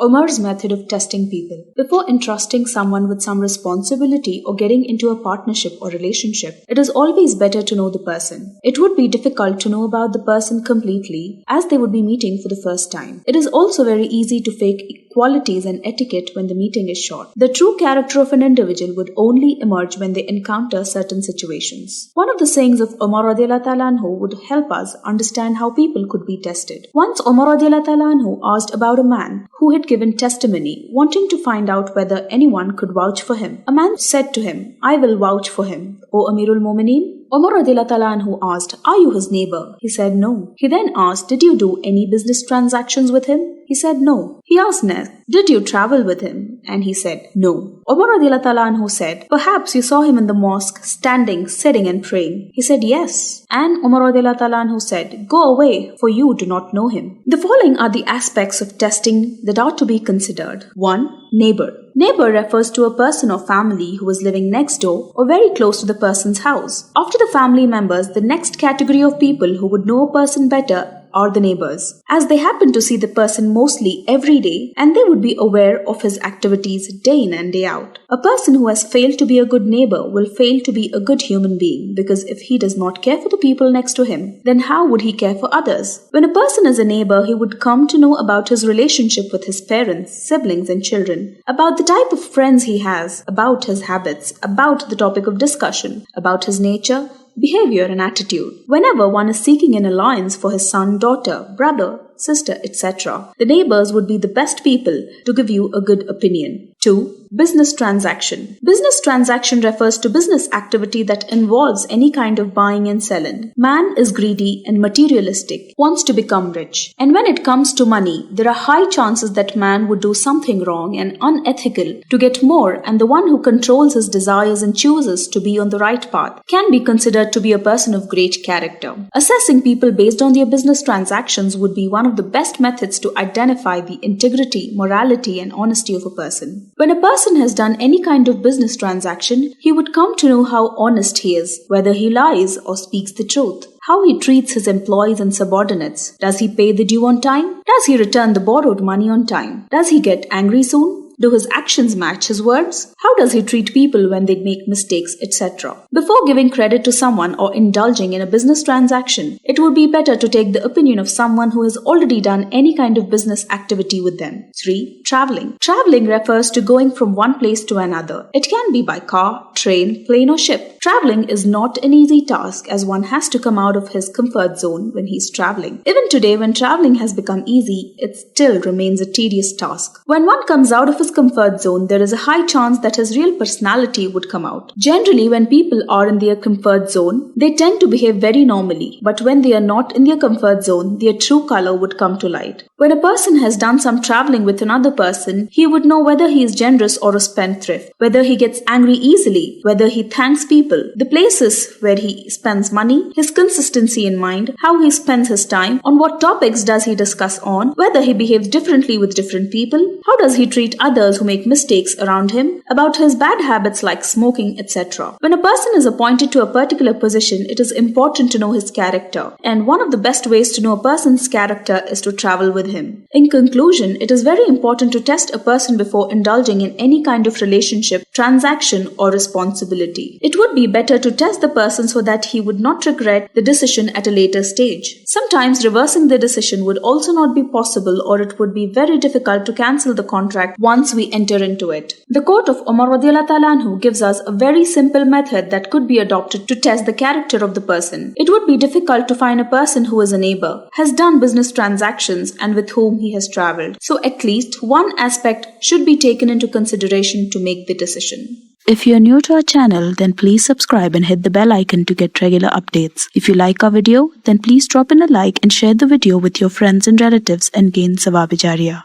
Umar's method of testing people. Before entrusting someone with some responsibility or getting into a partnership or relationship, it is always better to know the person. It would be difficult to know about the person completely, as they would be meeting for the first time. It is also very easy to fake qualities and etiquette when the meeting is short. The true character of an individual would only emerge when they encounter certain situations. One of the sayings of Umar radiallahu ta'ala anhu would help us understand how people could be tested. Once Umar radiallahu ta'ala anhu asked about a man who had given testimony, wanting to find out whether anyone could vouch for him. A man said to him, "I will vouch for him, O Ameer Al-Momineen." Umar radiallahu ta'ala anhu asked, "Are you his neighbour?" He said, "No." He then asked, "Did you do any business transactions with him?" He said, "No." He asked next, "Did you travel with him?" And he said, "No." Umar radiallahu ta'ala anhu said, "Perhaps you saw him in the mosque, standing, sitting and praying." He said, "Yes." And Umar radiallahu ta'ala anhu said, "Go away, for you do not know him." The following are the aspects of testing that are to be considered. 1. Neighbour. Neighbour refers to a person or family who is living next door or very close to the person's house. After the family members, the next category of people who would know a person better are the neighbors, as they happen to see the person mostly every day and they would be aware of his activities day in and day out. A person who has failed to be a good neighbor will fail to be a good human being, because if he does not care for the people next to him, then how would he care for others? When a person is a neighbor, he would come to know about his relationship with his parents, siblings and children, about the type of friends he has, about his habits, about the topic of discussion, about his nature, behavior and attitude. Whenever one is seeking an alliance for his son, daughter, brother, sister, etc., the neighbors would be the best people to give you a good opinion. 2. Business transaction. Business transaction refers to business activity that involves any kind of buying and selling. Man is greedy and materialistic, wants to become rich. And when it comes to money, there are high chances that man would do something wrong and unethical to get more, and the one who controls his desires and chooses to be on the right path can be considered to be a person of great character. Assessing people based on their business transactions would be one of the best methods to identify the integrity, morality and honesty of a person. When a person has done any kind of business transaction, he would come to know how honest he is, whether he lies or speaks the truth, how he treats his employees and subordinates. Does he pay the due on time? Does he return the borrowed money on time? Does he get angry soon? Do his actions match his words? How does he treat people when they make mistakes, etc.? Before giving credit to someone or indulging in a business transaction, it would be better to take the opinion of someone who has already done any kind of business activity with them. 3. Traveling. Traveling refers to going from one place to another. It can be by car, train, plane or ship. Traveling is not an easy task, as one has to come out of his comfort zone when he's traveling. Even today, when traveling has become easy, it still remains a tedious task. When one comes out of his comfort zone, there is a high chance that his real personality would come out. Generally, when people are in their comfort zone, they tend to behave very normally, but when they are not in their comfort zone, their true color would come to light. When a person has done some traveling with another person, he would know whether he is generous or a spendthrift, whether he gets angry easily, whether he thanks people, the places where he spends money, his consistency in mind, how he spends his time, on what topics does he discuss on, whether he behaves differently with different people, how does he treat others who make mistakes around him, about his bad habits like smoking, etc. When a person is appointed to a particular position, it is important to know his character, and one of the best ways to know a person's character is to travel with him. In conclusion, it is very important to test a person before indulging in any kind of relationship, transaction or responsibility. It would be better to test the person so that he would not regret the decision at a later stage. Sometimes reversing the decision would also not be possible, or it would be very difficult to cancel the contract once we enter into it. The quote of Umar radiallahu ta'ala anhu gives us a very simple method that could be adopted to test the character of the person. It would be difficult to find a person who is a neighbor, has done business transactions and with whom he has traveled. So at least one aspect should be taken into consideration to make the decision. If you are new to our channel, then please subscribe and hit the bell icon to get regular updates. If you like our video, then please drop in a like and share the video with your friends and relatives and gain sawab-e-jariyah.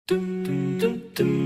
Dum dum dum